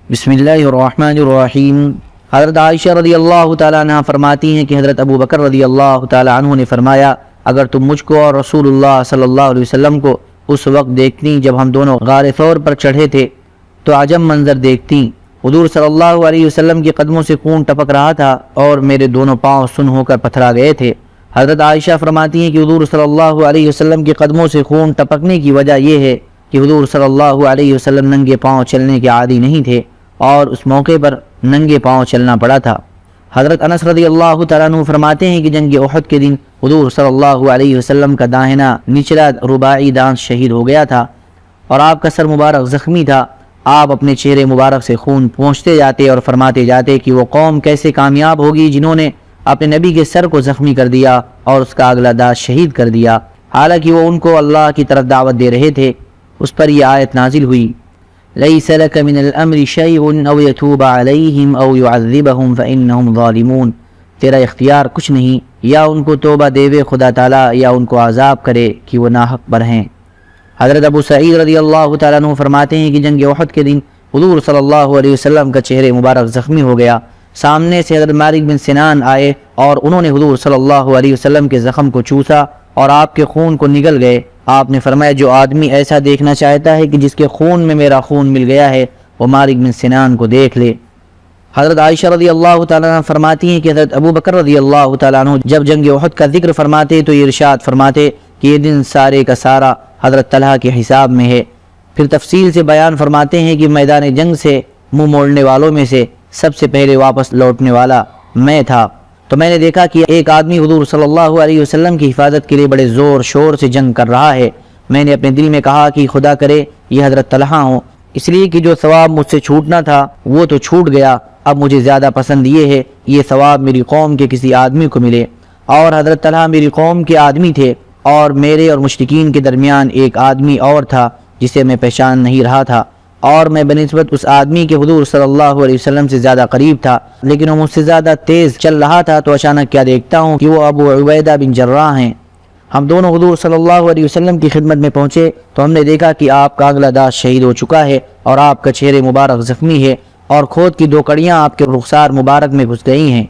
بسم اللہ الرحمن الرحیم۔ حضرت عائشہ رضی اللہ تعالیٰ عنہ فرماتی ہیں کہ حضرت ابو بکر رضی اللہ تعالیٰ عنہ نے فرمایا، اگر تم مجھ کو اور رسول اللہ صلی اللہ علیہ وسلم کو اس وقت دیکھتی جب ہم دونوں غار ثور پر چڑھے تھے تو عجب منظر دیکھتی۔ حضور صلی اللہ علیہ وسلم کے قدموں سے خون ٹپک رہا تھا اور میرے دونوں پاؤں سن ہو کر پتھرا گئے تھے۔ حضرت عائشہ فرماتی ہیں کہ حضور صلی اللہ علیہ وسلم کے قدموں سے خون ٹپکنے کی وجہ یہ ہے کہ حضور صلی اللہ علیہ وسلم ننگے پاؤں چلنے کے عادی نہیں تھے اور اس موقع پر ننگے پاؤں چلنا پڑا تھا۔ حضرت انس رضی اللہ تعالیٰ عنہ فرماتے ہیں کہ جنگ احد کے دن حضور صلی اللہ علیہ وسلم کا داہنا نچلا رباعی دانت شہید ہو گیا تھا اور آپ کا سر مبارک زخمی تھا۔ آپ اپنے چہرے مبارک سے خون پونچھتے جاتے اور فرماتے جاتے کہ وہ قوم کیسے کامیاب ہوگی جنہوں نے اپنے نبی کے سر کو زخمی کر دیا اور اس کا اگلا دانت شہید کر دیا، حالانکہ وہ ان کو اللہ کی طرف دعوت دے رہے تھے۔ اس پر یہ آیت نازل ہوئی، لَيْسَ لَكَ مِنَ الْأَمْرِ شَيْءٌ أَوْ يَتُوبَ عَلَيْهِمْ أَوْ يُعَذِّبَهُمْ فَإِنَّهُمْ ظَالِمُونَ۔ تیرا اختیار کچھ نہیں، یا ان کو توبہ دیوے خدا تعالیٰ یا ان کو عذاب کرے کہ وہ ناحق پر ہیں۔ حضرت ابو سعید رضی اللہ تعالیٰ عنہ فرماتے ہیں کہ جنگ احد کے دن حضور صلی اللہ علیہ وسلم کا چہرے مبارک زخمی ہو گیا۔ سامنے سے حضرت مالک بن سنان آئے اور انہوں نے حضور صلی اللہ علیہ وسلم کے زخم کو چوسا اور آپ کے خون کو نگل گئے۔ آپ نے فرمایا، جو آدمی ایسا دیکھنا چاہتا ہے کہ جس کے خون میں میرا خون مل گیا ہے وہ مالک بن سنان کو دیکھ لے۔ حضرت عائشہ رضی اللہ تعالیٰ عنہ فرماتی ہیں کہ حضرت ابو بکر رضی اللہ تعالیٰ عنہ جب جنگ احد کا ذکر فرماتے تو یہ ارشاد فرماتے کہ یہ دن سارے کا سارا حضرت طلحہ کے حساب میں ہے۔ پھر تفصیل سے بیان فرماتے ہیں کہ میدان جنگ سے منہ موڑنے والوں میں سے سب سے پہلے واپس لوٹنے والا میں تھا، تو میں نے دیکھا کہ ایک آدمی حضور صلی اللہ علیہ وسلم کی حفاظت کے لیے بڑے زور شور سے جنگ کر رہا ہے۔ میں نے اپنے دل میں کہا کہ خدا کرے یہ حضرت طلحہ ہوں، اس لیے کہ جو ثواب مجھ سے چھوٹنا تھا وہ تو چھوٹ گیا، اب مجھے زیادہ پسند یہ ہے یہ ثواب میری قوم کے کسی آدمی کو ملے۔ اور حضرت طلحہ میری قوم کے آدمی تھے اور میرے اور مشرکین کے درمیان ایک آدمی اور تھا جسے میں پہچان نہیں رہا تھا، اور میں بنسبت اس آدمی کے حضور صلی اللہ علیہ وسلم سے زیادہ قریب تھا، لیکن وہ مجھ سے زیادہ تیز چل رہا تھا۔ تو اچانک کیا دیکھتا ہوں کہ وہ ابو عبیدہ بن جراح ہیں۔ ہم دونوں حضور صلی اللہ علیہ وسلم کی خدمت میں پہنچے تو ہم نے دیکھا کہ آپ کا اگلا دانت شہید ہو چکا ہے اور آپ کا چہرے مبارک زخمی ہے اور کھود کی دو کڑیاں آپ کے رخسار مبارک میں گھس گئی ہیں۔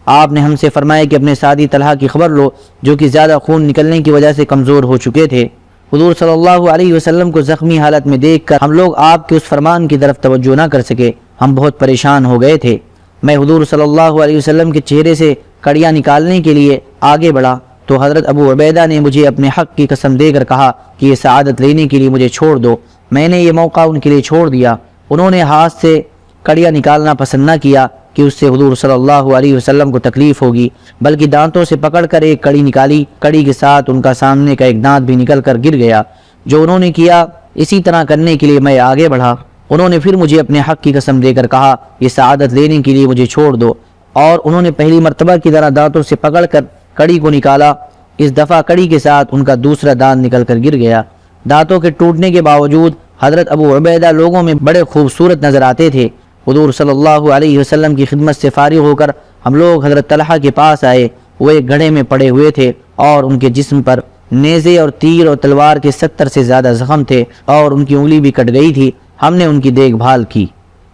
آپ نے ہم سے فرمایا کہ اپنے ساتھی طلحہ کی خبر لو جو کہ زیادہ خون نکلنے کی وجہ سے کمزور ہو چکے تھے۔ حضور صلی اللہ علیہ وسلم کو زخمی حالت میں دیکھ کر ہم لوگ آپ کے اس فرمان کی طرف توجہ نہ کر سکے، ہم بہت پریشان ہو گئے تھے۔ میں حضور صلی اللہ علیہ وسلم کے چہرے سے کڑیاں نکالنے کے لیے آگے بڑھا تو حضرت ابو عبیدہ نے مجھے اپنے حق کی قسم دے کر کہا کہ یہ سعادت لینے کے لیے مجھے چھوڑ دو۔ میں نے یہ موقع ان کے لیے چھوڑ دیا۔ انہوں نے ہاتھ سے کڑیاں نکالنا پسند نہ کیا کہ اس سے حضور صلی اللہ علیہ وسلم کو تکلیف ہوگی، بلکہ دانتوں سے پکڑ کر ایک کڑی نکالی، کڑی کے ساتھ ان کا سامنے کا ایک دانت بھی نکل کر گر گیا۔ جو انہوں نے کیا اسی طرح کرنے کے لیے میں آگے بڑھا۔ انہوں نے پھر مجھے اپنے حق کی قسم دے کر کہا یہ سعادت لینے کے لیے مجھے چھوڑ دو، اور انہوں نے پہلی مرتبہ کی طرح دانتوں سے پکڑ کر کڑی کو نکالا۔ اس دفعہ کڑی کے ساتھ ان کا دوسرا دانت نکل کر گر گیا۔ دانتوں کے ٹوٹنے کے باوجود حضرت ابو عبیدہ لوگوں میں بڑے خوبصورت نظر آتے تھے۔ حضور صلی اللہ علیہ وسلم کی خدمت سے فارغ ہو کر ہم لوگ حضرت طلحہ کے پاس آئے۔ وہ ایک گڑھے میں پڑے ہوئے تھے اور ان کے جسم پر نیزے اور تیر اور تلوار کے 70 سے زیادہ زخم تھے اور ان کی انگلی بھی کٹ گئی تھی۔ ہم نے ان کی دیکھ بھال کی۔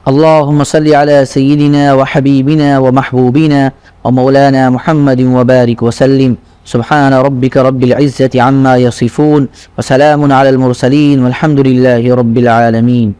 اللہم صلی علی سیدنا و حبیبنا و محبوبنا و مولانا محمد و بارک وسلم۔ سبحان ربک رب العزة عما یصفون وسلام علی المرسلین والحمد للہ رب العالمین۔